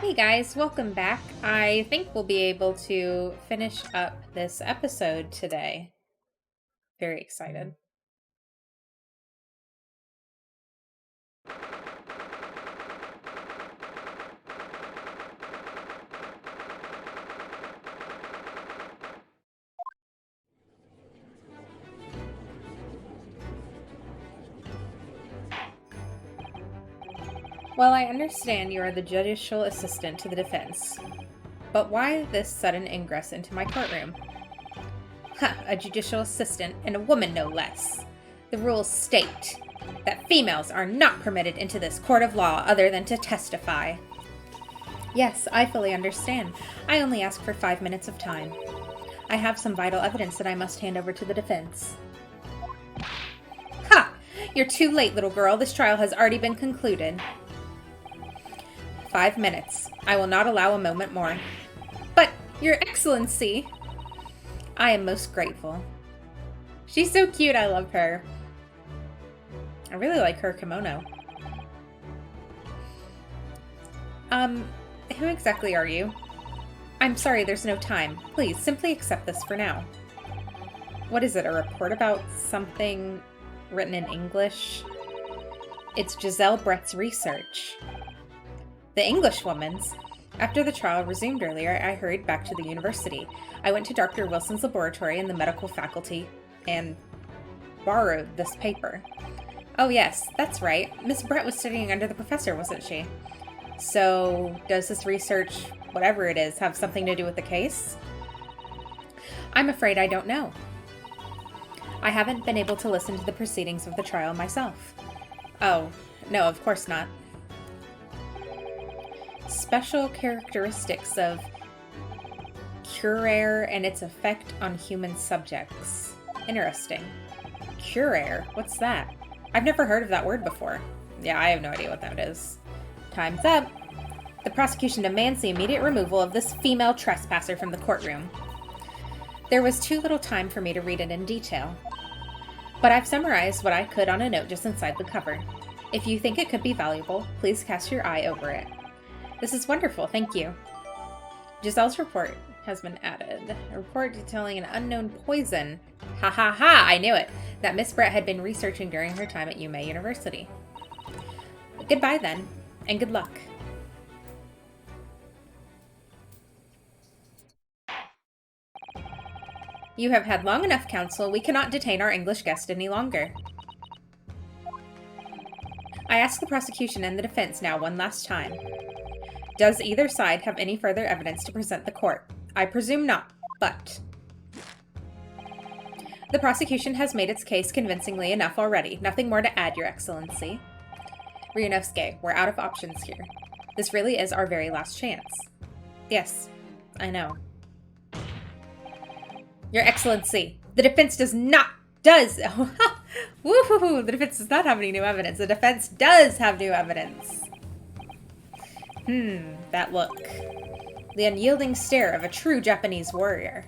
Hey guys, welcome back. I think we'll be able to finish up this episode today. Very excited. Well, I understand you are the judicial assistant to the defense, but why this sudden ingress into my courtroom? A judicial assistant, and a woman no less. The rules state that females are not permitted into this court of law other than to testify. Yes, I fully understand. I only ask for 5 minutes of time. I have some vital evidence that I must hand over to the defense. Ha! You're too late, little girl. This trial has already been concluded. 5 minutes. I will not allow a moment more. But, Your Excellency! I am most grateful. She's so cute, I love her. I really like her kimono. Who exactly are you? I'm sorry, there's no time. Please, simply accept this for now. What is it, a report about something written in English? It's Giselle Brett's research. The Englishwoman's? After the trial resumed earlier, I hurried back to the university. I went to Dr. Wilson's laboratory in the medical faculty and borrowed this paper. Oh yes, that's right. Miss Brett was studying under the professor, wasn't she? So, does this research, whatever it is, have something to do with the case? I'm afraid I don't know. I haven't been able to listen to the proceedings of the trial myself. Oh, no, of course not. Special characteristics of curare and its effect on human subjects. Interesting. Curare? What's that? I've never heard of that word before. Yeah, I have no idea what that is. Time's up. The prosecution demands the immediate removal of this female trespasser from the courtroom. There was too little time for me to read it in detail, but I've summarized what I could on a note just inside the cover. If you think it could be valuable, please cast your eye over it. This is wonderful, thank you. Giselle's report has been added. A report detailing an unknown poison. Ha ha ha, I knew it. That Miss Brett had been researching during her time at UMA University. Goodbye then, and good luck. You have had long enough, counsel. We cannot detain our English guest any longer. I ask the prosecution and the defense now one last time. Does either side have any further evidence to present the court? I presume not, but... The prosecution has made its case convincingly enough already. Nothing more to add, Your Excellency. Ryunosuke, we're out of options here. This really is our very last chance. Yes, I know. Your Excellency, the defense Woohoo! The defense does not have any new evidence. The defense does have new evidence. That look. The unyielding stare of a true Japanese warrior.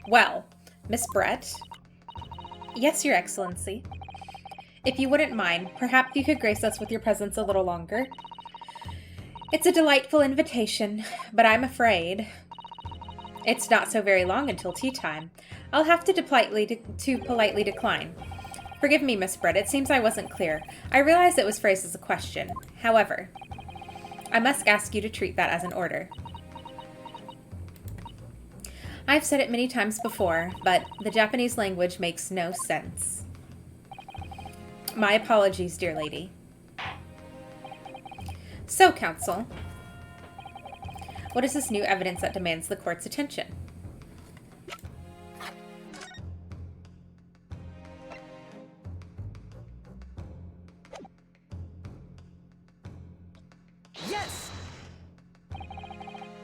Well, Miss Brett? Yes, Your Excellency. If you wouldn't mind, perhaps you could grace us with your presence a little longer. It's a delightful invitation, but I'm afraid it's not so very long until tea time. I'll have to politely decline. Forgive me, Miss Brett, it seems I wasn't clear. I realize it was phrased as a question. However, I must ask you to treat that as an order. I've said it many times before, but the Japanese language makes no sense. My apologies, dear lady. So, counsel, what is this new evidence that demands the court's attention? Yes!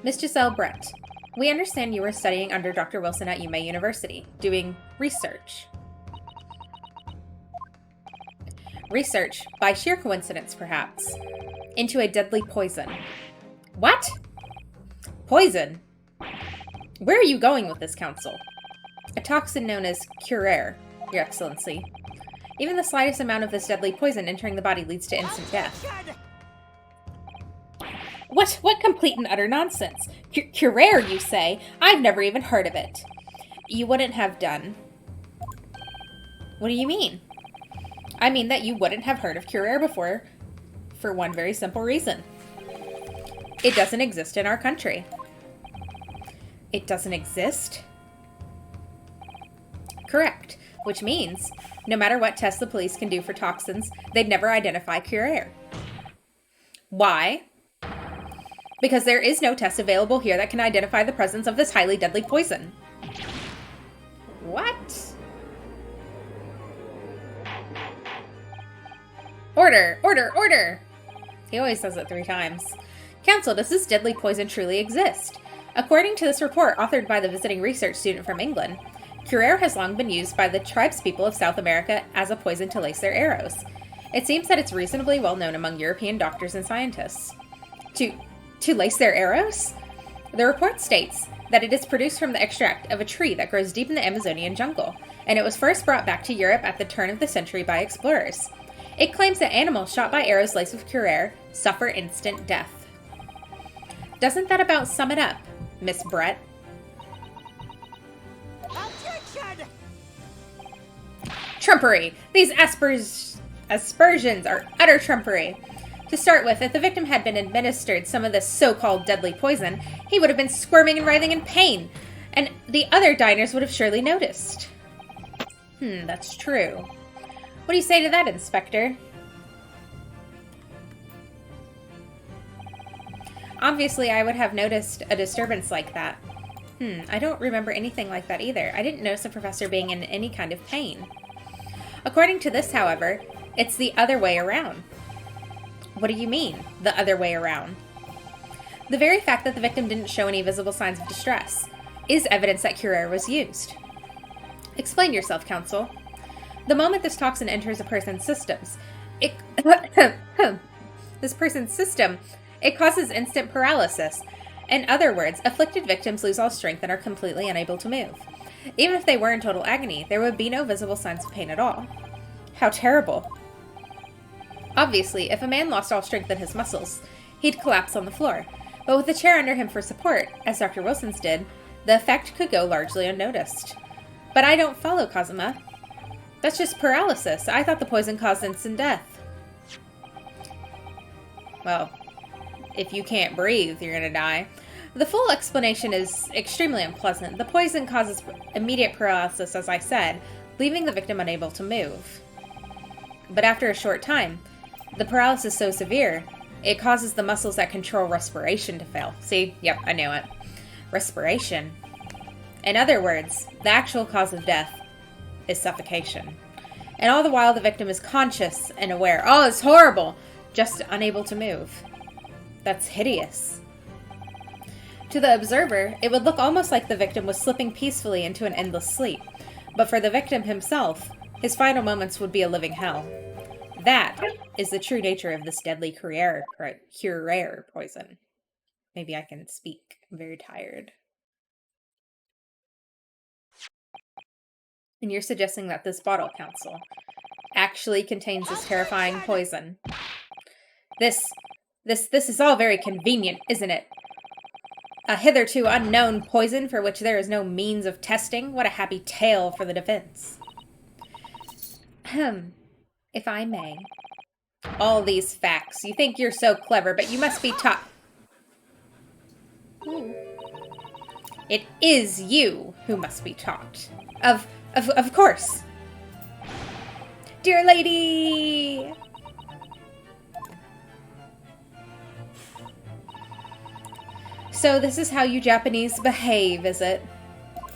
Miss Giselle Brett, we understand you were studying under Dr. Wilson at UMA University, doing research. Research, by sheer coincidence perhaps, into a deadly poison. What? Poison? Where are you going with this, counsel? A toxin known as curare, Your Excellency. Even the slightest amount of this deadly poison entering the body leads to instant death. What complete and utter nonsense. Curer, you say? I've never even heard of it. You wouldn't have done. What do you mean? I mean that you wouldn't have heard of Curer before for one very simple reason. It doesn't exist in our country. It doesn't exist? Correct. Which means, no matter what tests the police can do for toxins, they'd never identify Curer. Why? Because there is no test available here that can identify the presence of this highly deadly poison. What? Order! Order! Order! He always says it 3 times. Counsel, does this deadly poison truly exist? According to this report authored by the visiting research student from England, Curer has long been used by the tribespeople of South America as a poison to lace their arrows. It seems that it's reasonably well known among European doctors and scientists. To lace their arrows? The report states that it is produced from the extract of a tree that grows deep in the Amazonian jungle, and it was first brought back to Europe at the turn of the century by explorers. It claims that animals shot by arrows laced with Curer suffer instant death. Doesn't that about sum it up, Miss Brett? Objection! Trumpery! These aspersions are utter trumpery. To start with, if the victim had been administered some of this so-called deadly poison, he would have been squirming and writhing in pain, and the other diners would have surely noticed. That's true. What do you say to that, Inspector? Obviously, I would have noticed a disturbance like that. I don't remember anything like that either. I didn't notice the professor being in any kind of pain. According to this, however, it's the other way around. What do you mean, the other way around? The very fact that the victim didn't show any visible signs of distress is evidence that Curer was used. Explain yourself, counsel. The moment this toxin enters a person's systems, it causes instant paralysis. In other words, afflicted victims lose all strength and are completely unable to move. Even if they were in total agony, there would be no visible signs of pain at all. How terrible. Obviously, if a man lost all strength in his muscles, he'd collapse on the floor. But with a chair under him for support, as Dr. Wilson's did, the effect could go largely unnoticed. But I don't follow, Kazuma. That's just paralysis. I thought the poison caused instant death. Well, if you can't breathe, you're gonna die. The full explanation is extremely unpleasant. The poison causes immediate paralysis, as I said, leaving the victim unable to move. But after a short time, the paralysis is so severe, it causes the muscles that control respiration to fail. See? Yep, I knew it. Respiration. In other words, the actual cause of death is suffocation. And all the while the victim is conscious and aware. Oh, it's horrible! Just unable to move. That's hideous. To the observer, it would look almost like the victim was slipping peacefully into an endless sleep. But for the victim himself, his final moments would be a living hell. That is the true nature of this deadly Curer poison. Maybe I can speak. I'm very tired. And you're suggesting that this bottle, counsel, actually contains this terrifying poison. This is all very convenient, isn't it? A hitherto unknown poison for which there is no means of testing. What a happy tale for the defense. If I may. All these facts. You think you're so clever, but you must be taught. It is you who must be taught. Of course. Dear lady! So this is how you Japanese behave, is it?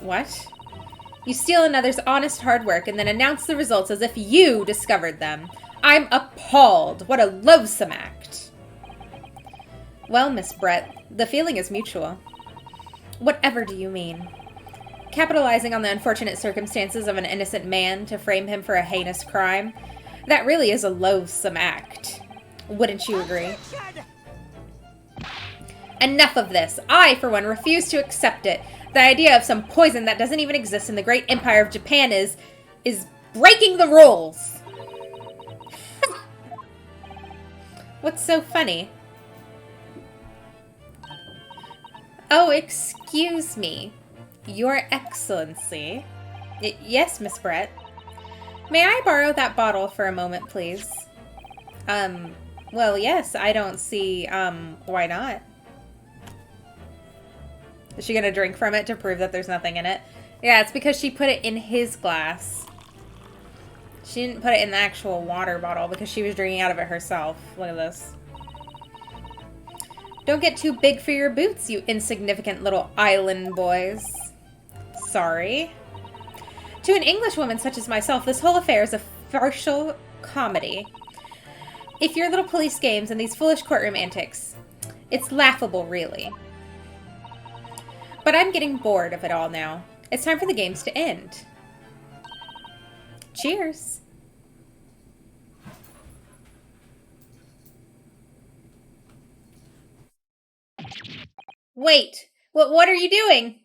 What? You steal another's honest hard work and then announce the results as if you discovered them. I'm appalled. What a loathsome act. Well, Miss Brett, the feeling is mutual. Whatever do you mean? Capitalizing on the unfortunate circumstances of an innocent man to frame him for a heinous crime? That really is a loathsome act. Wouldn't you agree? Enough of this. I, for one, refuse to accept it. The idea of some poison that doesn't even exist in the great empire of Japan is breaking the rules. What's so funny? Oh, excuse me. Your Excellency. Yes, Miss Brett. May I borrow that bottle for a moment, please? Well, yes, I don't see, why not? Is she gonna drink from it to prove that there's nothing in it? Yeah, it's because she put it in his glass. She didn't put it in the actual water bottle because she was drinking out of it herself. Look at this. Don't get too big for your boots, you insignificant little island boys. Sorry. To an Englishwoman such as myself, this whole affair is a farcical comedy. If your little police games and these foolish courtroom antics, it's laughable, really. But I'm getting bored of it all now. It's time for the games to end. Cheers. Wait, what are you doing?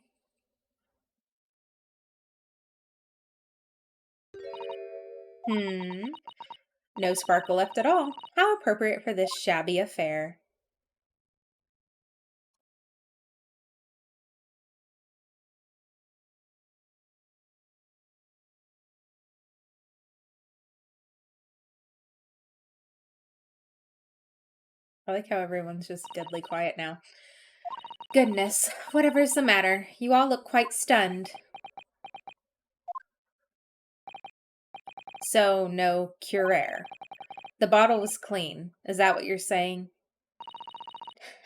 No sparkle left at all. How appropriate for this shabby affair. I like how everyone's just deadly quiet now. Goodness, whatever's the matter? You all look quite stunned. So, no curare. The bottle was clean. Is that what you're saying?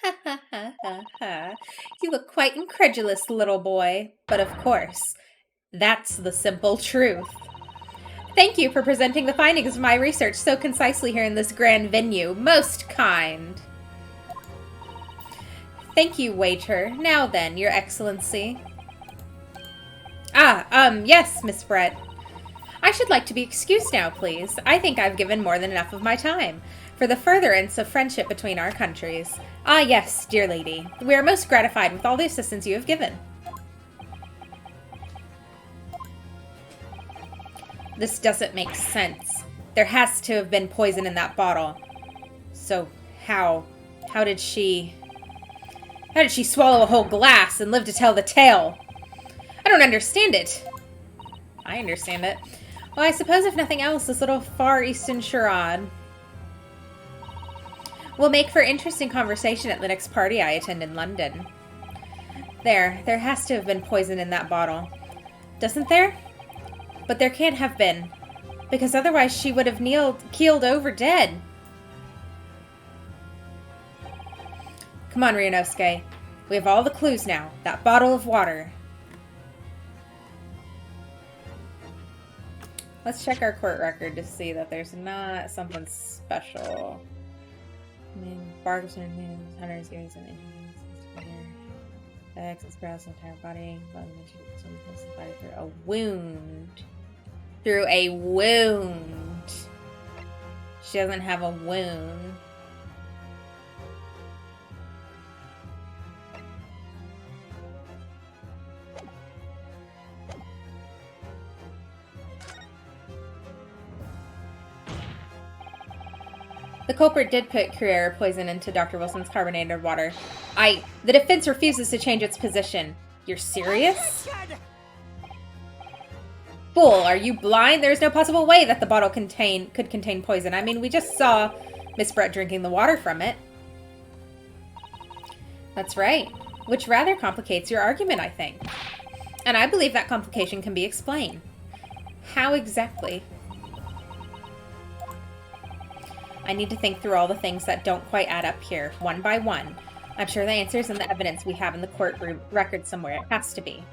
Ha ha ha ha ha. You look quite incredulous, little boy. But of course, that's the simple truth. Thank you for presenting the findings of my research so concisely here in this grand venue. Most kind. Thank you, waiter. Now then, Your Excellency. Yes, Miss Brett. I should like to be excused now, please. I think I've given more than enough of my time for the furtherance of friendship between our countries. Ah, yes, dear lady. We are most gratified with all the assistance you have given. This doesn't make sense. There has to have been poison in that bottle. So, how did she swallow a whole glass and live to tell the tale? I don't understand it. I understand it. Well, I suppose if nothing else, this little Far Eastern charade will make for interesting conversation at the next party I attend in London. There has to have been poison in that bottle. Doesn't there? But there can't have been, because otherwise she would have keeled over dead. Come on, Ryunosuke. We have all the clues now. That bottle of water. Let's check our court record to see that there's not something special. I mean, barks and hunters, years and X express entire body, through a wound. Through a wound. She doesn't have a wound. The culprit did put curare poison into Dr. Wilson's carbonated water. The defense refuses to change its position. You're serious? Fool, are you blind? There's no possible way that the bottle could contain poison. I mean, we just saw Miss Brett drinking the water from it. That's right. Which rather complicates your argument, I think. And I believe that complication can be explained. How exactly? I need to think through all the things that don't quite add up here, one by one. I'm sure the answer is in the evidence we have in the courtroom record somewhere. It has to be.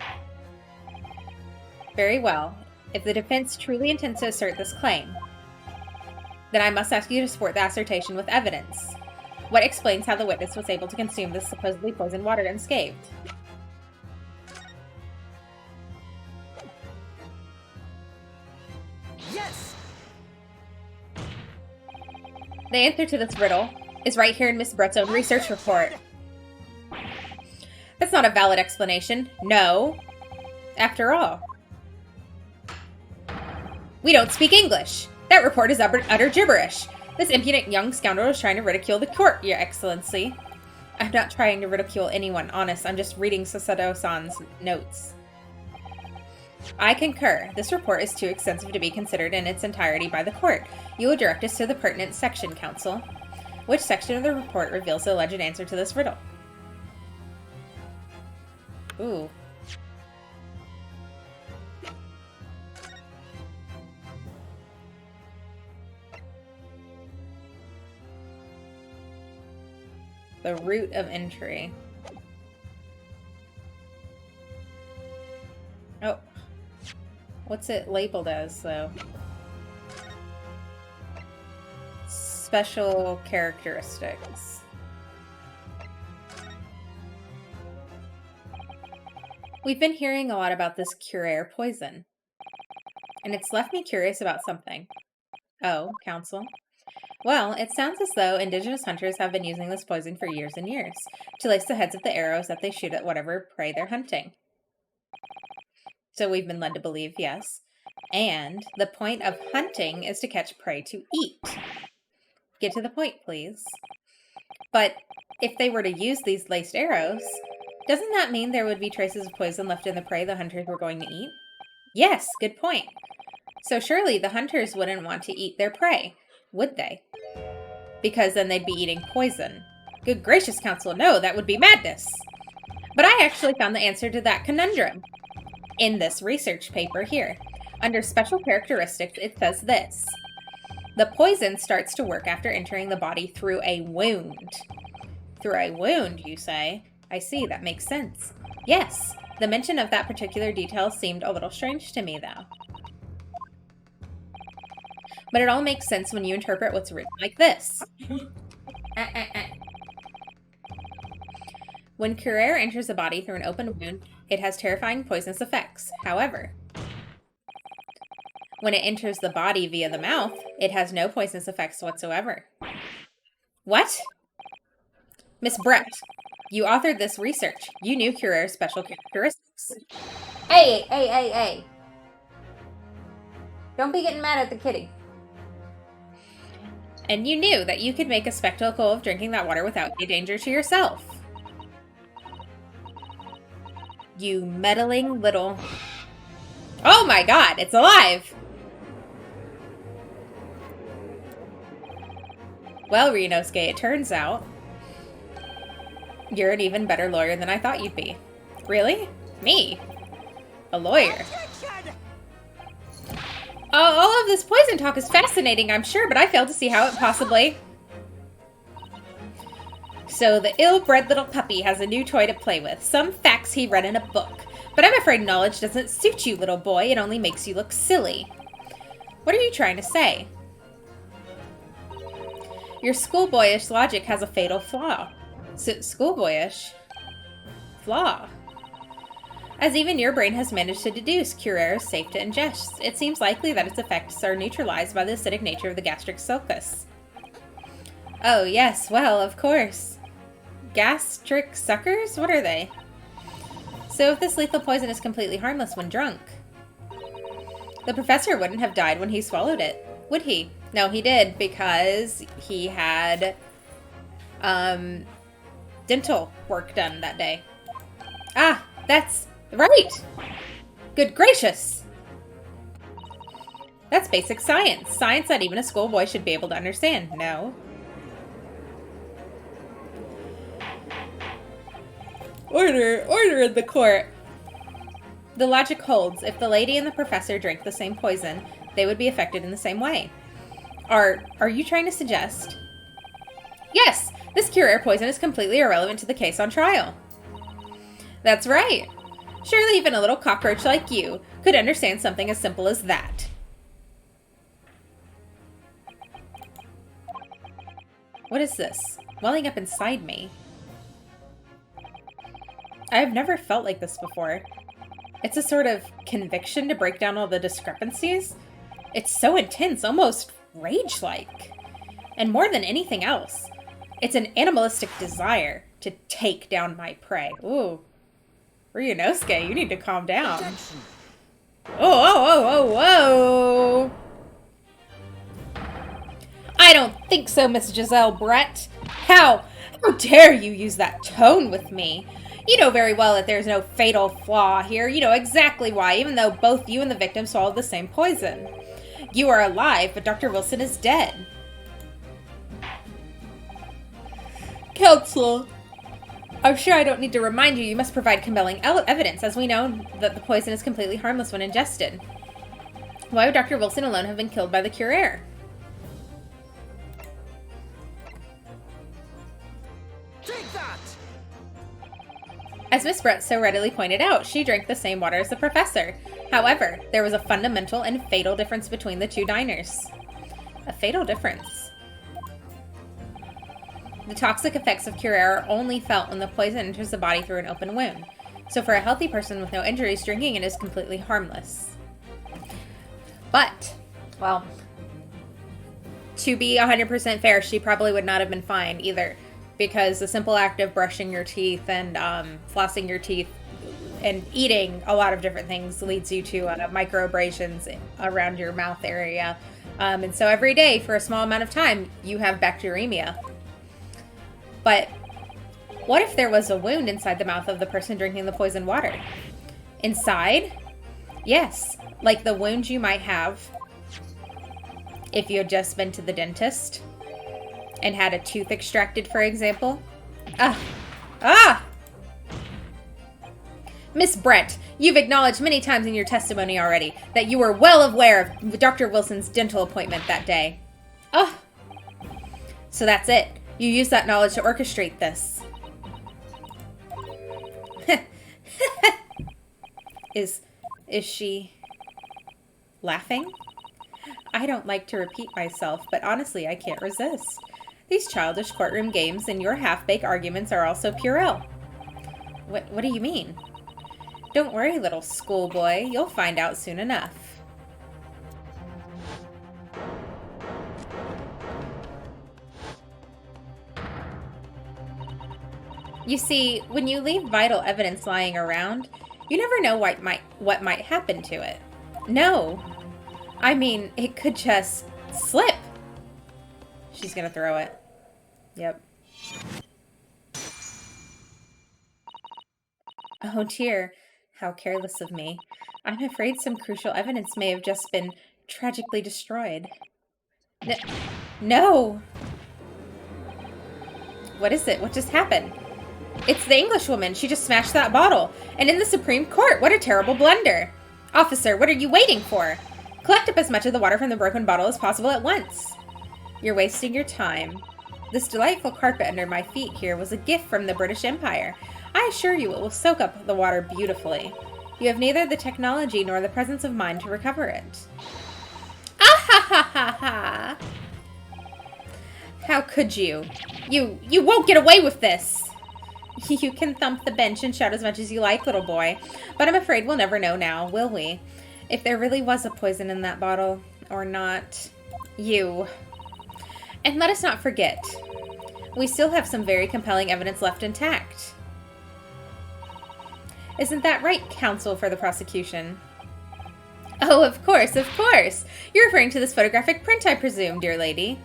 Very well. If the defense truly intends to assert this claim, then I must ask you to support the assertion with evidence. What explains how the witness was able to consume this supposedly poisoned water unscathed? Yes! The answer to this riddle is right here in Miss Brett's own research report. That's not a valid explanation. No. After all, we don't speak English. That report is utter gibberish. This impudent young scoundrel is trying to ridicule the court, Your Excellency. I'm not trying to ridicule anyone, honest. I'm just reading Susato-san's notes. I concur. This report is too extensive to be considered in its entirety by the court. You will direct us to the pertinent section, counsel. Which section of the report reveals the alleged answer to this riddle? Ooh. The root of entry. Oh. What's it labeled as, though? Special characteristics. We've been hearing a lot about this Curare poison, and it's left me curious about something. Oh, counsel? Well, it sounds as though indigenous hunters have been using this poison for years and years, to lace the heads of the arrows that they shoot at whatever prey they're hunting. So we've been led to believe, yes. And the point of hunting is to catch prey to eat. Get to the point, please. But if they were to use these laced arrows, doesn't that mean there would be traces of poison left in the prey the hunters were going to eat? Yes, good point. So surely the hunters wouldn't want to eat their prey, would they? Because then they'd be eating poison. Good gracious, counsel, no, that would be madness. But I actually found the answer to that conundrum in this research paper here. Under special characteristics, it says this. The poison starts to work after entering the body through a wound. Through a wound, you say? I see, that makes sense. Yes, the mention of that particular detail seemed a little strange to me, though. But it all makes sense when you interpret what's written like this. When Curare enters the body through an open wound, it has terrifying poisonous effects. However, when it enters the body via the mouth, it has no poisonous effects whatsoever. What? Miss Brett, you authored this research. You knew Curare's special characteristics. Hey! Don't be getting mad at the kitty. And you knew that you could make a spectacle of drinking that water without any danger to yourself. You meddling little... Oh my god, it's alive! Well, Ryunosuke, it turns out you're an even better lawyer than I thought you'd be. Really? Me? A lawyer? All of this poison talk is fascinating, I'm sure, but I fail to see how it possibly... So the ill-bred little puppy has a new toy to play with. Some facts he read in a book. But I'm afraid knowledge doesn't suit you, little boy. It only makes you look silly. What are you trying to say? Your schoolboyish logic has a fatal flaw. Schoolboyish? Flaw? As even your brain has managed to deduce, Curare is safe to ingest. It seems likely that its effects are neutralized by the acidic nature of the gastric sulcus. Oh, yes, well, of course. Gastric suckers? What are they? So if this lethal poison is completely harmless when drunk, the professor wouldn't have died when he swallowed it, would he? No, he did, because he had dental work done that day. Ah, that's right! Good gracious! That's basic science. Science that even a schoolboy should be able to understand, no? Order in the court. The logic holds. If the lady and the professor drank the same poison, they would be affected in the same way. Are you trying to suggest? Yes, this Curare poison is completely irrelevant to the case on trial. That's right. Surely even a little cockroach like you could understand something as simple as that. What is this? Welling up inside me. I have never felt like this before. It's a sort of conviction to break down all the discrepancies. It's so intense, almost rage-like. And more than anything else, it's an animalistic desire to take down my prey. Ooh. Ryunosuke, you need to calm down. Whoa! I don't think so, Miss Giselle Brett. How dare you use that tone with me? You know very well that there's no fatal flaw here. You know exactly why, even though both you and the victim swallowed the same poison. You are alive, but Dr. Wilson is dead. Counselor, I'm sure I don't need to remind you must provide compelling evidence, as we know that the poison is completely harmless when ingested. Why would Dr. Wilson alone have been killed by the Curare? Take that! As Miss Brett so readily pointed out, she drank the same water as the professor. However, there was a fundamental and fatal difference between the two diners. A fatal difference. The toxic effects of Curare are only felt when the poison enters the body through an open wound. So for a healthy person with no injuries, drinking it is completely harmless. But, well, to be 100% fair, she probably would not have been fine either. Because the simple act of brushing your teeth and flossing your teeth and eating a lot of different things leads you to microabrasions around your mouth area. And so every day for a small amount of time, you have bacteremia. But what if there was a wound inside the mouth of the person drinking the poisoned water? Inside? Yes, like the wound you might have if you had just been to the dentist and had a tooth extracted, for example. Miss Brent, you've acknowledged many times in your testimony already that you were well aware of Dr. Wilson's dental appointment that day. So that's it. You used that knowledge to orchestrate this. Is she laughing? I don't like to repeat myself, but honestly, I can't resist. These childish courtroom games and your half-baked arguments are also puerile. What do you mean? Don't worry, little schoolboy. You'll find out soon enough. You see, when you leave vital evidence lying around, you never know what might happen to it. No. I mean, it could just slip. She's gonna throw it. Yep. Oh dear, how careless of me. I'm afraid some crucial evidence may have just been tragically destroyed. No! What is it? What just happened? It's the Englishwoman. She just smashed that bottle. And in the Supreme Court. What a terrible blunder. Officer, what are you waiting for? Collect up as much of the water from the broken bottle as possible at once. You're wasting your time. This delightful carpet under my feet here was a gift from the British Empire. I assure you it will soak up the water beautifully. You have neither the technology nor the presence of mind to recover it. Ah ha ha ha ha! How could you? You won't get away with this! You can thump the bench and shout as much as you like, little boy. But I'm afraid we'll never know now, will we? If there really was a poison in that bottle, or not. You. And let us not forget, we still have some very compelling evidence left intact. Isn't that right, counsel for the prosecution? Oh, of course, of course. You're referring to this photographic print, I presume, dear lady.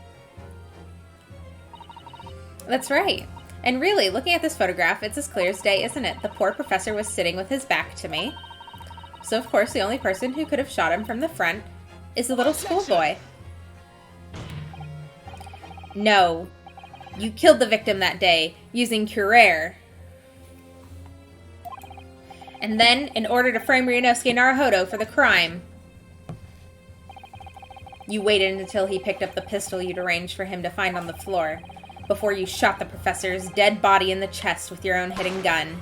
That's right. And really, looking at this photograph, it's as clear as day, isn't it? The poor professor was sitting with his back to me. So, of course, the only person who could have shot him from the front is the little schoolboy. No. You killed the victim that day, using Curare. And then, in order to frame Ryunosuke Naruhodo for the crime, you waited until he picked up the pistol you'd arranged for him to find on the floor, before you shot the professor's dead body in the chest with your own hidden gun.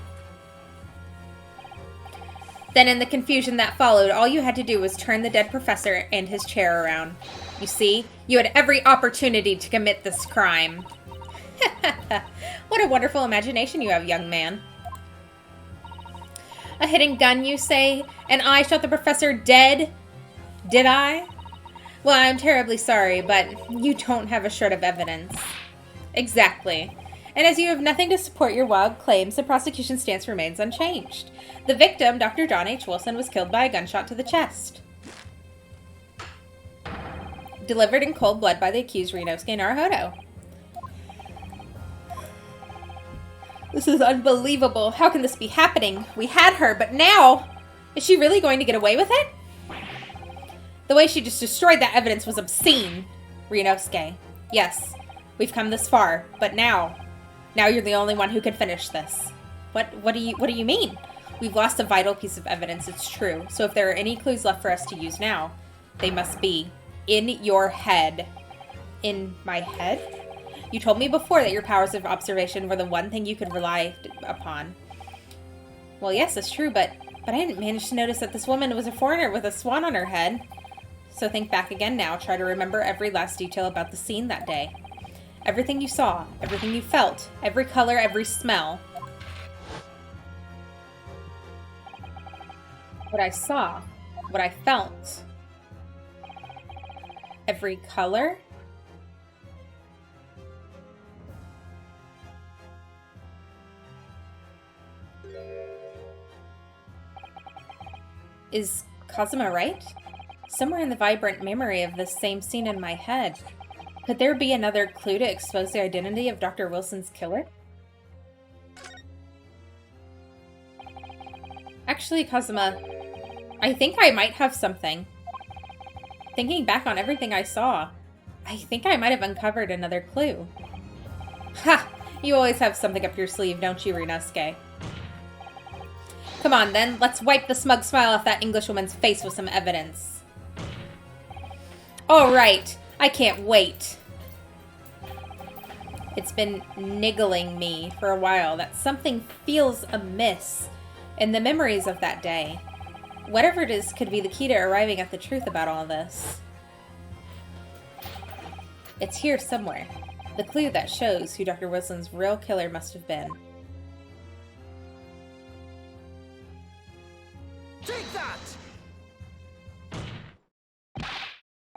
Then in the confusion that followed, all you had to do was turn the dead professor and his chair around. You see, you had every opportunity to commit this crime. What a wonderful imagination you have, young man. A hidden gun, you say? And I shot the professor dead? Did I? Well, I'm terribly sorry, but you don't have a shred of evidence. Exactly. And as you have nothing to support your wild claims, the prosecution's stance remains unchanged. The victim, Dr. John H. Wilson, was killed by a gunshot to the chest. Delivered in cold blood by the accused Ryunosuke Naruhodo. This is unbelievable. How can this be happening? We had her, but now... Is she really going to get away with it? The way she just destroyed that evidence was obscene, Ryunosuke. Yes, we've come this far, but now you're the only one who can finish this. What do you mean? We've lost a vital piece of evidence, it's true. So if there are any clues left for us to use now, they must be in your head. In my head? You told me before that your powers of observation were the one thing you could rely upon. Well, yes, that's true, but I didn't manage to notice that this woman was a foreigner with a swan on her head. So think back again now. Try to remember every last detail about the scene that day. Everything you saw, everything you felt, every color, every smell. What I saw, what I felt. Every color? Is Kazuma right? Somewhere in the vibrant memory of this same scene in my head. Could there be another clue to expose the identity of Dr. Wilson's killer? Actually, Kazuma, I think I might have something. Thinking back on everything I saw, I think I might have uncovered another clue. Ha! You always have something up your sleeve, don't you, Ryunosuke? Come on, then. Let's wipe the smug smile off that Englishwoman's face with some evidence. All right. I can't wait. It's been niggling me for a while that something feels amiss in the memories of that day. Whatever it is could be the key to arriving at the truth about all this. It's here somewhere. The clue that shows who Dr. Wilson's real killer must have been. Take that!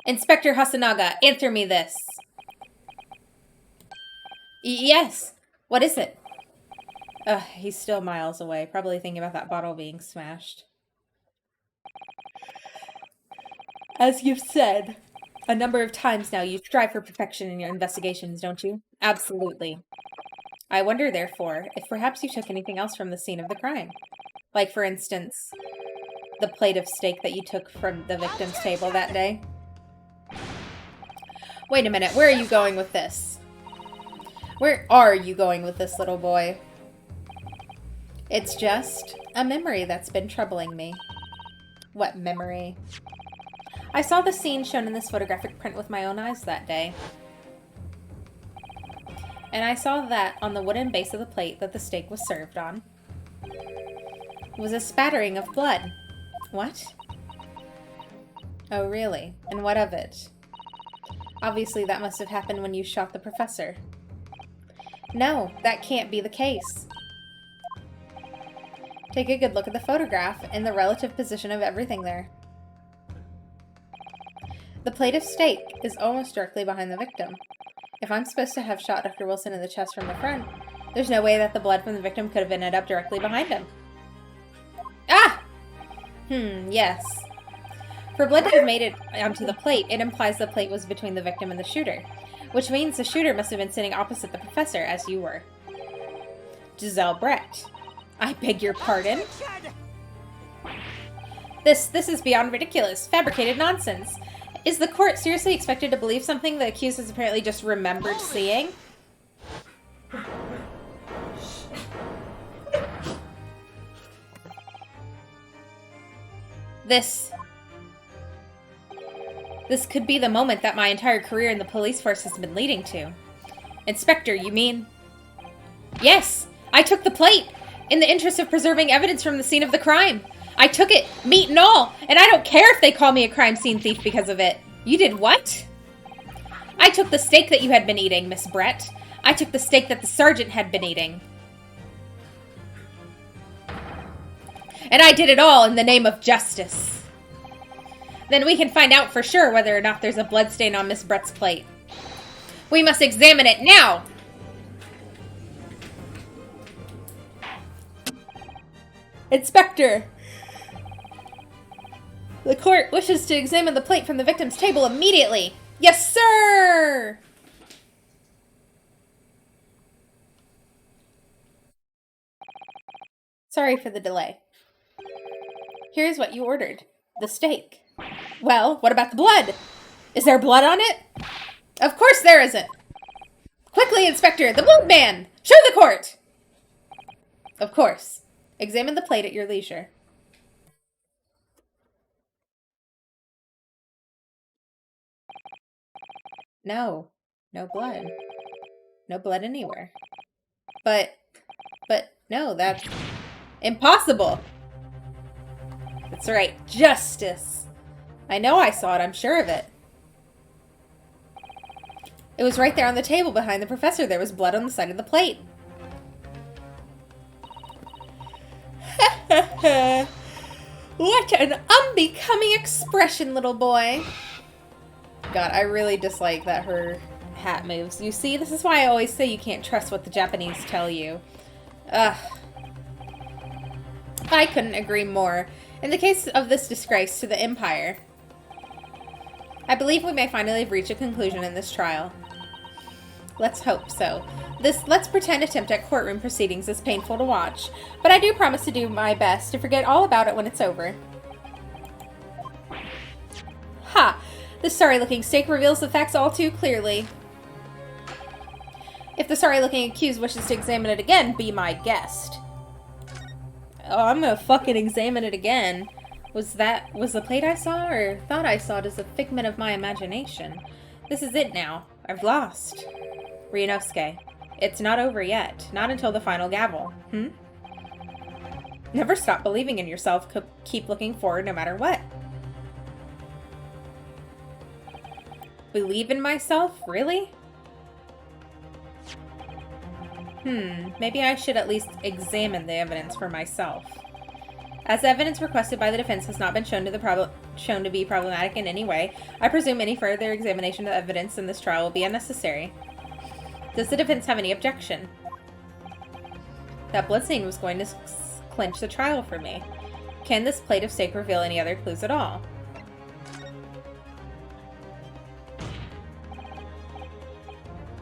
Inspector Hasanaga, answer me this. Yes. What is it? He's still miles away, probably thinking about that bottle being smashed. As you've said a number of times now, you strive for perfection in your investigations, don't you? Absolutely. I wonder, therefore, if perhaps you took anything else from the scene of the crime. Like, for instance, the plate of steak that you took from the victim's table that day. Wait a minute, where are you going with this? Where are you going with this, little boy? It's just a memory that's been troubling me. What memory? I saw the scene shown in this photographic print with my own eyes that day. And I saw that on the wooden base of the plate that the steak was served on was a spattering of blood. What? Oh, really? And what of it? Obviously, that must have happened when you shot the professor. No, that can't be the case. Take a good look at the photograph and the relative position of everything there. The plate of steak is almost directly behind the victim. If I'm supposed to have shot Dr. Wilson in the chest from the front, there's no way that the blood from the victim could have ended up directly behind him. Ah! Yes. For blood to have made it onto the plate, it implies the plate was between the victim and the shooter, which means the shooter must have been sitting opposite the professor, as you were. Giselle Brett. I beg your pardon? This is beyond ridiculous. Fabricated nonsense. Is the court seriously expected to believe something the accused has apparently just remembered seeing? This could be the moment that my entire career in the police force has been leading to. Inspector, you mean? Yes, I took the plate in the interest of preserving evidence from the scene of the crime. I took it, meat and all, and I don't care if they call me a crime scene thief because of it. You did what? I took the steak that you had been eating, Miss Brett. I took the steak that the sergeant had been eating. And I did it all in the name of justice. Then we can find out for sure whether or not there's a bloodstain on Miss Brett's plate. We must examine it now! Inspector! The court wishes to examine the plate from the victim's table immediately. Yes, sir! Sorry for the delay. Here's what you ordered. The steak. Well, what about the blood? Is there blood on it? Of course there isn't. Quickly, Inspector, the blood man! Show the court! Of course. Examine the plate at your leisure. No. No blood. No blood anywhere. But no, that's impossible. That's right. Justice. I know I saw it. I'm sure of it. It was right there on the table behind the professor. There was blood on the side of the plate. What an unbecoming expression, little boy. God, I really dislike that her hat moves. You see, this is why I always say you can't trust what the Japanese tell you. Ugh. I couldn't agree more. In the case of this disgrace to the Empire, I believe we may finally reach a conclusion in this trial. Let's hope so. This let's pretend attempt at courtroom proceedings is painful to watch, but I do promise to do my best to forget all about it when it's over. Ha! This sorry-looking steak reveals the facts all too clearly. If the sorry-looking accused wishes to examine it again, be my guest. Oh, I'm gonna fucking examine it again. Was the plate I saw or thought I saw it as a figment of my imagination? This is it now. I've lost. Ryunosuke, it's not over yet. Not until the final gavel. Never stop believing in yourself. Keep looking forward no matter what. Believe in myself? Really? Maybe I should at least examine the evidence for myself. As the evidence requested by the defense has not been shown to be problematic in any way, I presume any further examination of the evidence in this trial will be unnecessary. Does the defense have any objection? That bloodstain was going to clinch the trial for me. Can this plate of steak reveal any other clues at all?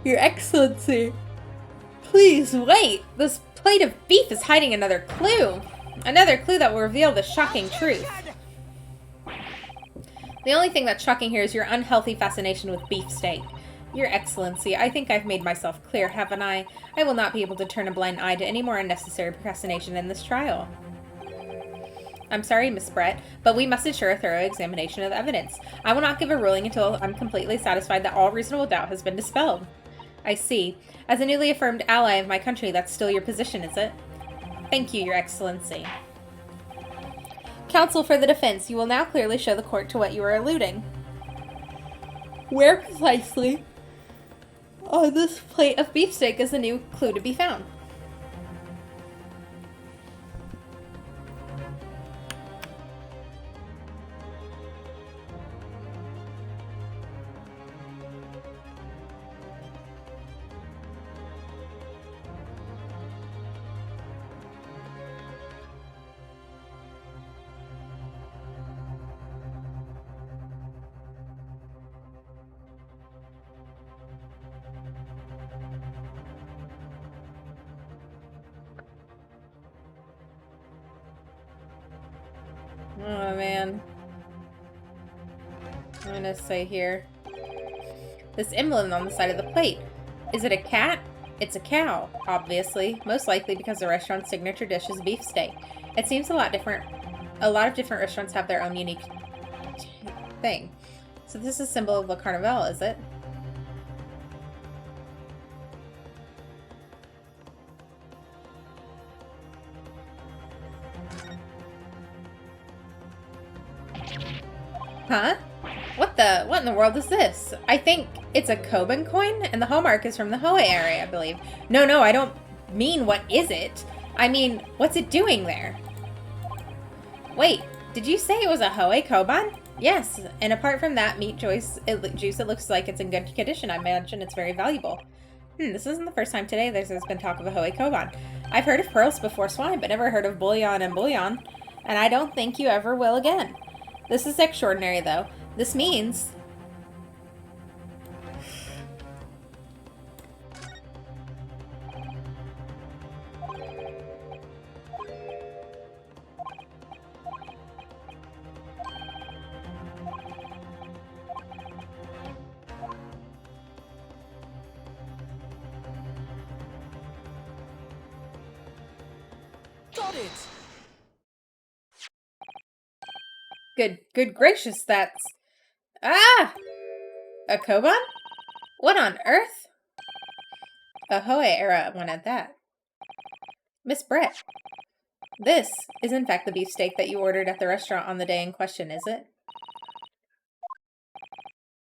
Your Excellency, please wait. This plate of beef is hiding another clue. Another clue that will reveal the shocking truth. The only thing that's shocking here is your unhealthy fascination with beefsteak. Your Excellency, I think I've made myself clear, haven't I? I will not be able to turn a blind eye to any more unnecessary procrastination in this trial. I'm sorry, Miss Brett, but we must ensure a thorough examination of the evidence. I will not give a ruling until I'm completely satisfied that all reasonable doubt has been dispelled. I see. As a newly affirmed ally of my country, that's still your position, is it? Thank you, Your Excellency. Counsel for the defense, you will now clearly show the court to what you are alluding. Where precisely on this plate of beefsteak is a new clue to be found? Oh, man. I'm gonna say here. This emblem on the side of the plate. Is it a cat? It's a cow, obviously. Most likely because the restaurant's signature dish is beefsteak. It seems a lot of different restaurants have their own unique thing. So this is a symbol of the Carnival, is it? Huh? What in the world is this? I think it's a Koban coin, and the hallmark is from the Hoei area, I believe. No, I don't mean what is it. I mean, what's it doing there? Wait, did you say it was a Hoei Koban? Yes, and apart from that meat juice, it looks like it's in good condition. I imagine it's very valuable. This isn't the first time today there's been talk of a Hoei Koban. I've heard of pearls before swine, but never heard of bullion and bouillon, and I don't think you ever will again. This is extraordinary, though. This means... Got it! Good gracious, that's... Ah! A Koban? What on earth? A Hoei era one at that. Miss Brett, this is in fact the beefsteak that you ordered at the restaurant on the day in question, is it?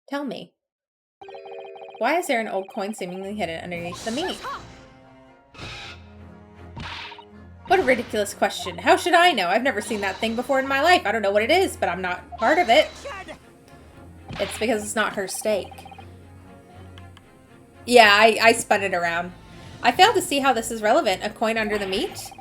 Tell me, why is there an old coin seemingly hidden underneath the meat? What a ridiculous question. How should I know? I've never seen that thing before in my life. I don't know what it is, but I'm not part of it. It's because it's not her steak. Yeah, I spun it around. I fail to see how this is relevant. A coin under the meat?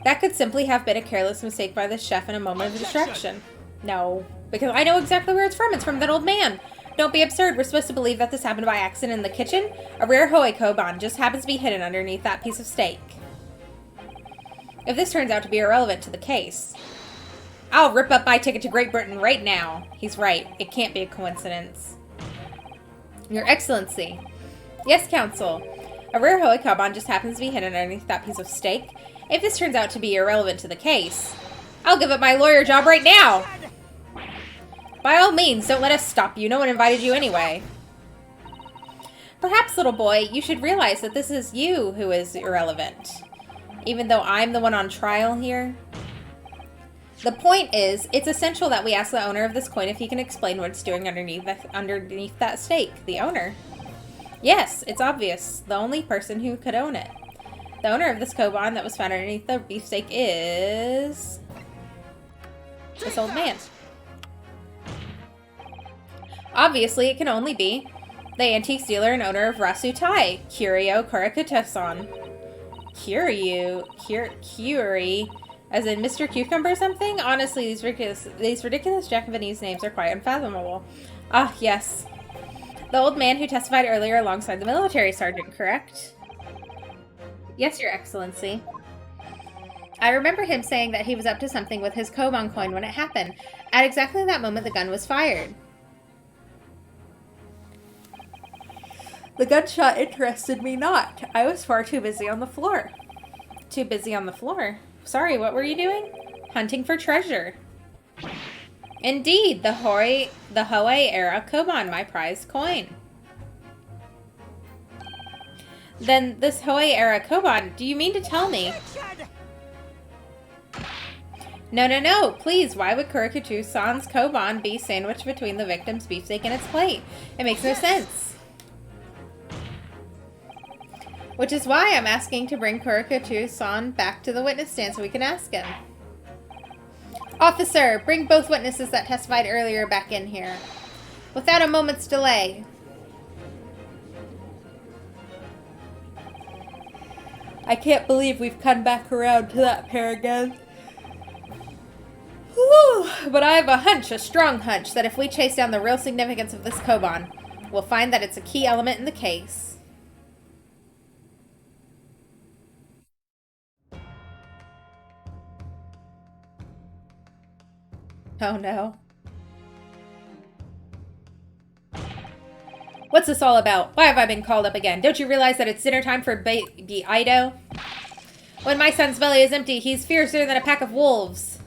That could simply have been a careless mistake by the chef in a moment of distraction. No, because I know exactly where it's from. It's from that old man. Don't be absurd. We're supposed to believe that this happened by accident in the kitchen? A rare Hoei Koban just happens to be hidden underneath that piece of steak. If this turns out to be irrelevant to the case, I'll rip up my ticket to Great Britain right now. He's right. It can't be a coincidence. Your Excellency. Yes, Counsel. A rare Hoei Koban just happens to be hidden underneath that piece of steak. If this turns out to be irrelevant to the case, I'll give up my lawyer job right now. By all means, don't let us stop you. No one invited you anyway. Perhaps, little boy, you should realize that this is you who is irrelevant. Even though I'm the one on trial here. The point is, it's essential that we ask the owner of this coin if he can explain what it's doing underneath that steak. The owner? Yes, it's obvious. The only person who could own it. The owner of this Koban that was found underneath the beefsteak is... this old man. Obviously, it can only be the antiques dealer and owner of Rasu Tai, Curio Korakuten-san. Curie, as in Mr. Cucumber or something? Honestly, these ridiculous Japanese names are quite unfathomable. Ah, yes. The old man who testified earlier alongside the military sergeant, correct? Yes, Your Excellency. I remember him saying that he was up to something with his Koban coin when it happened. At exactly that moment, the gun was fired. The gunshot interested me not. I was far too busy on the floor. Too busy on the floor? Sorry, what were you doing? Hunting for treasure. Indeed, the Hoei era Koban, my prized coin. Then this Hoei era Koban, do you mean to tell me? No, please, why would Kurikutu-san's Koban be sandwiched between the victim's beefsteak and its plate? It makes no sense. Which is why I'm asking to bring Kurikutu-san back to the witness stand so we can ask him. Officer, bring both witnesses that testified earlier back in here. Without a moment's delay. I can't believe we've come back around to that pair again. Whew, but I have a hunch, a strong hunch, that if we chase down the real significance of this Koban, we'll find that it's a key element in the case. Oh no. What's this all about? Why have I been called up again? Don't you realize that it's dinner time for baby Ido? When my son's belly is empty, he's fiercer than a pack of wolves.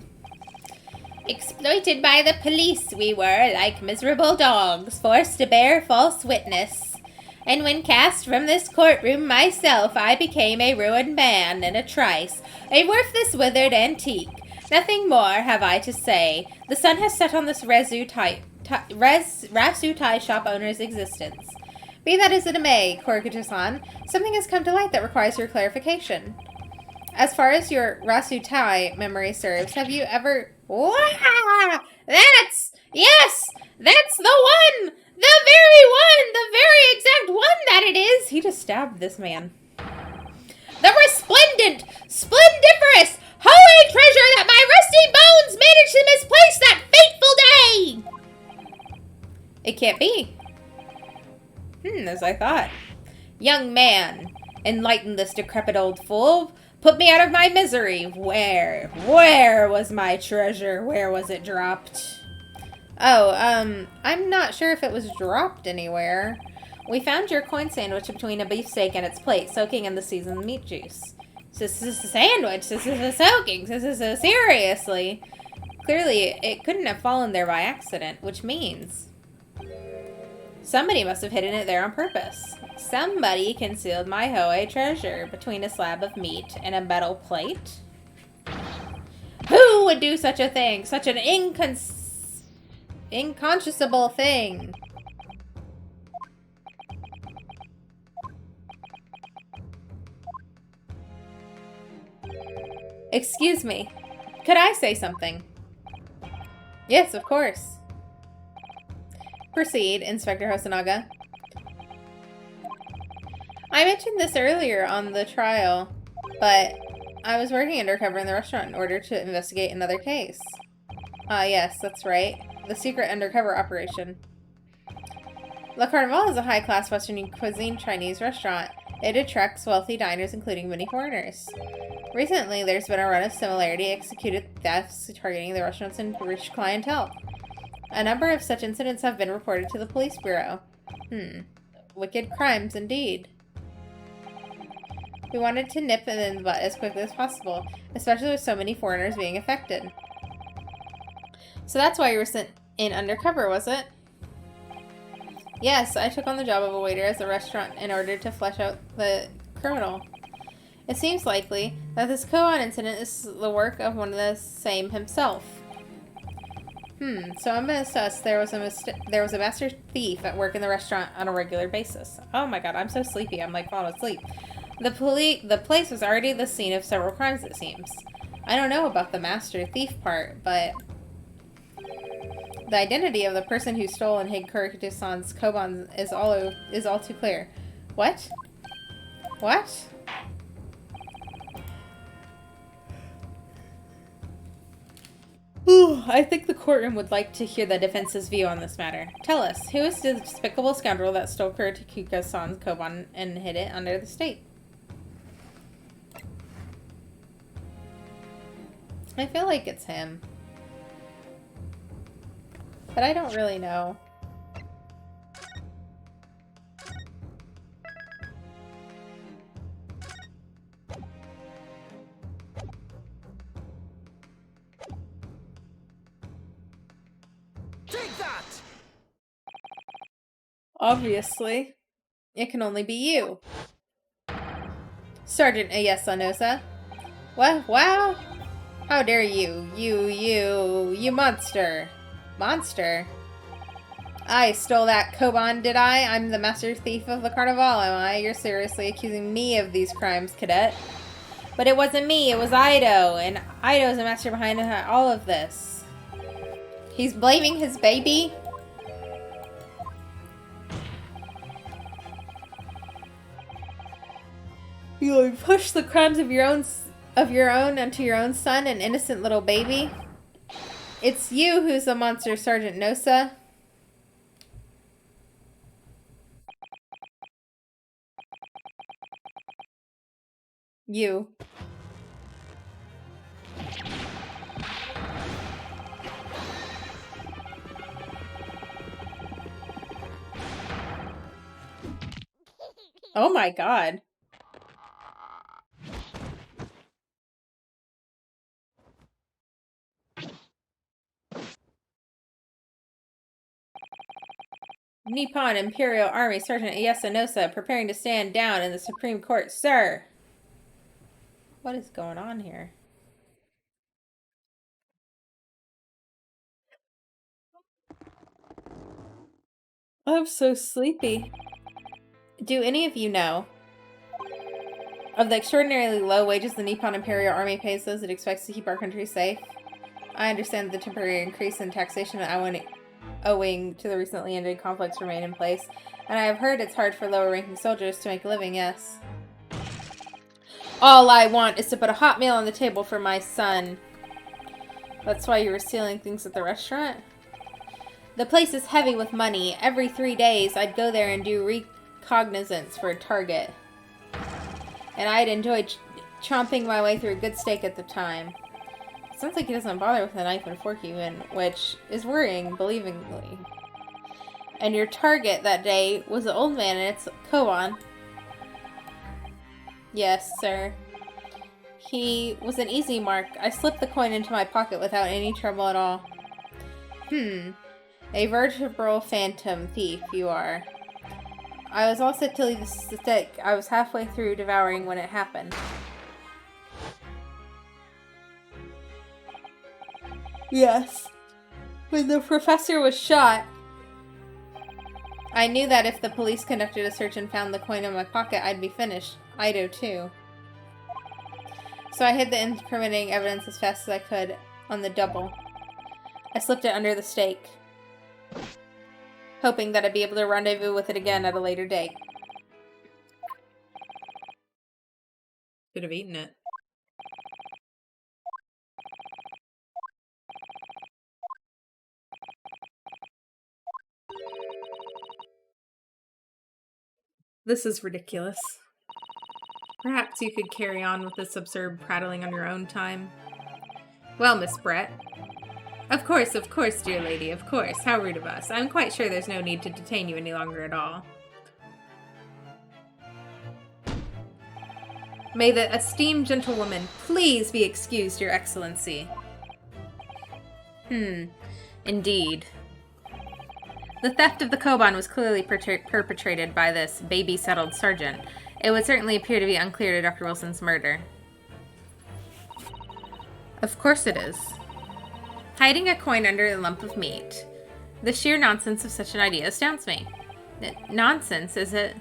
Exploited by the police we were, like miserable dogs, forced to bear false witness. And when cast from this courtroom myself, I became a ruined man in a trice, a worthless withered antique. Nothing more have I to say. The sun has set on this Rasu Tai shop owner's existence. Be that as it may, Kurikutu-san, something has come to light that requires your clarification. As far as your Rasu Tai memory serves, have you ever... Wow! Yes! That's the one! The very one! The very exact one that it is! He just stabbed this man. The resplendent, splendiferous, Hoei treasure that my rusty bones managed to misplace that fateful day! It can't be. As I thought. Young man, enlighten this decrepit old fool. Put me out of my misery. Where was my treasure? Where was it dropped? Oh, I'm not sure if it was dropped anywhere. We found your coin sandwich between a beefsteak and its plate, soaking in the seasoned meat juice. This is a sandwich. This is a soaking. This is a seriously. Clearly, it couldn't have fallen there by accident, which means somebody must have hidden it there on purpose. Somebody concealed my Hoei treasure between a slab of meat and a metal plate. Who would do such a thing? Such an inconsciable thing. Excuse me. Could I say something? Yes, of course. Proceed, Inspector Hosonaga. I mentioned this earlier on the trial, but I was working undercover in the restaurant in order to investigate another case. Ah, yes, that's right. The secret undercover operation. Le Carnival is a high-class Western cuisine Chinese restaurant. It attracts wealthy diners, including many foreigners. Recently, there's been a run of similarly executed thefts targeting the restaurant's rich clientele. A number of such incidents have been reported to the police bureau. Wicked crimes indeed. We wanted to nip it in the butt as quickly as possible, especially with so many foreigners being affected. So that's why you were sent in undercover, was it? Yes, I took on the job of a waiter at the restaurant in order to flesh out the criminal. It seems likely that this Koan incident is the work of one of the same himself. So I'm gonna suss there was a master thief at work in the restaurant on a regular basis. Oh my god, I'm so sleepy. I'm like falling asleep. The place was already the scene of several crimes, it seems. I don't know about the master thief part, but the identity of the person who stole and hid Kurikuto-san's koban is all too clear. What? What? I think the courtroom would like to hear the defense's view on this matter. Tell us, who is the despicable scoundrel that stole Kurikuto-san's koban and hid it under the state? I feel like it's him. But I don't really know. Take that! Obviously, it can only be you. Sergeant Ayesanosa. What? Wow! How dare you? You monster. Monster? I stole that koban, did I? I'm the master thief of the carnival, am I? You're seriously accusing me of these crimes, cadet. But it wasn't me, it was Ido, and Ido's the master behind all of this. He's blaming his baby? You would push the crimes of your own onto your own son, an innocent little baby? It's you who's the monster, Sergeant Nosa. You. Oh my god. Nippon Imperial Army Sergeant Yasanosa preparing to stand down in the Supreme Court, sir. What is going on here? I'm so sleepy. Do any of you know of the extraordinarily low wages the Nippon Imperial Army pays those it expects to keep our country safe? I understand the temporary increase in taxation owing to the recently ended conflicts remain in place, and I have heard it's hard for lower-ranking soldiers to make a living, yes. All I want is to put a hot meal on the table for my son. That's why you were stealing things at the restaurant? The place is heavy with money. Every 3 days, I'd go there and do recognizance for a target. And I'd enjoy chomping my way through a good steak at the time. Sounds like he doesn't bother with a knife and fork even, which is worrying, believingly. And your target that day was the old man and it's koan. Yes, sir. He was an easy mark. I slipped the coin into my pocket without any trouble at all. A vertebral phantom thief you are. I was all set to leave the stick. I was halfway through devouring when it happened. Yes. When the professor was shot, I knew that if the police conducted a search and found the coin in my pocket, I'd be finished. Ido too. So I hid the incriminating evidence as fast as I could on the double. I slipped it under the stake, hoping that I'd be able to rendezvous with it again at a later date. Could have eaten it. This is ridiculous. Perhaps you could carry on with this absurd prattling on your own time. Well, Miss Brett. Of course, dear lady, of course. How rude of us. I'm quite sure there's no need to detain you any longer at all. May the esteemed gentlewoman please be excused, Your Excellency. Indeed. The theft of the Koban was clearly perpetrated by this baby-settled sergeant. It would certainly appear to be unclear to Dr. Wilson's murder. Of course it is. Hiding a coin under a lump of meat. The sheer nonsense of such an idea astounds me. Nonsense, is it?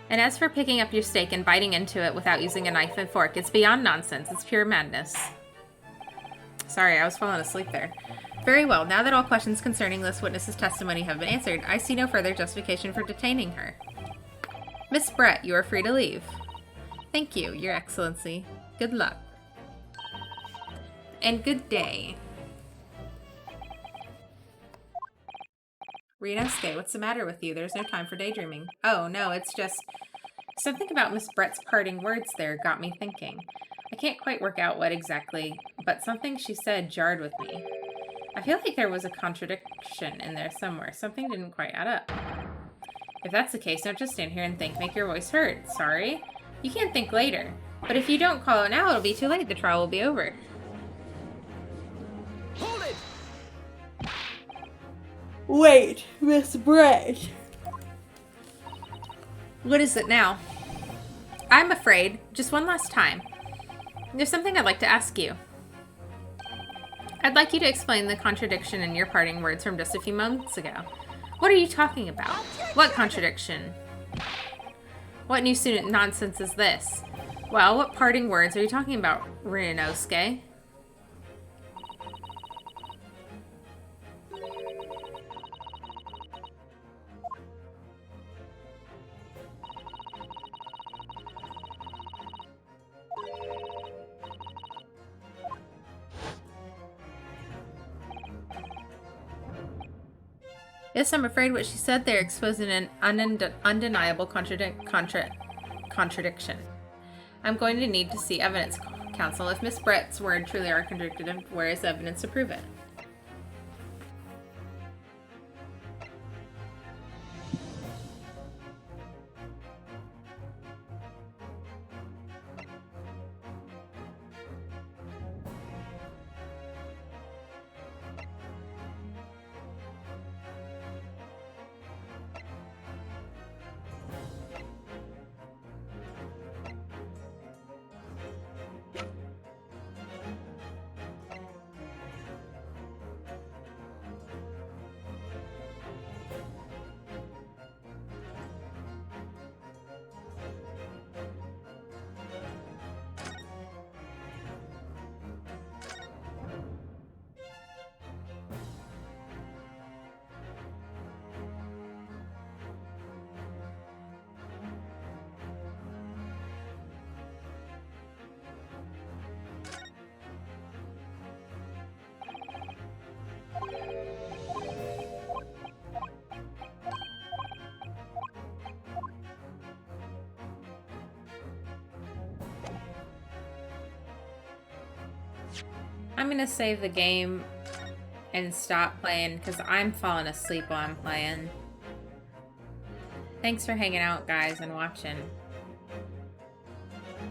And as for picking up your steak and biting into it without using a knife and fork, it's beyond nonsense. It's pure madness. Sorry, I was falling asleep there. Very well, now that all questions concerning this witness's testimony have been answered, I see no further justification for detaining her. Miss Brett, you are free to leave. Thank you, Your Excellency. Good luck. And good day. Rinosuke, what's the matter with you? There's no time for daydreaming. Oh, no, it's just... Something about Miss Brett's parting words there got me thinking. I can't quite work out what exactly, but something she said jarred with me. I feel like there was a contradiction in there somewhere. Something didn't quite add up. If that's the case, don't just stand here and think. Make your voice heard. Sorry? You can't think later. But if you don't call it now, it'll be too late. The trial will be over. Hold it! Wait, Miss Brett. What is it now? I'm afraid, just one last time, there's something I'd like to ask you. I'd like you to explain the contradiction in your parting words from just a few moments ago. What are you talking about? What contradiction? What new student nonsense is this? Well, what parting words are you talking about, Rinosuke? Yes, I'm afraid what she said there exposing an undeniable contradiction. I'm going to need to see evidence, counsel. If Miss Brett's words truly are contradicted, where is the evidence to prove it? I'm gonna save the game and stop playing because I'm falling asleep while I'm playing. Thanks for hanging out, guys, and watching.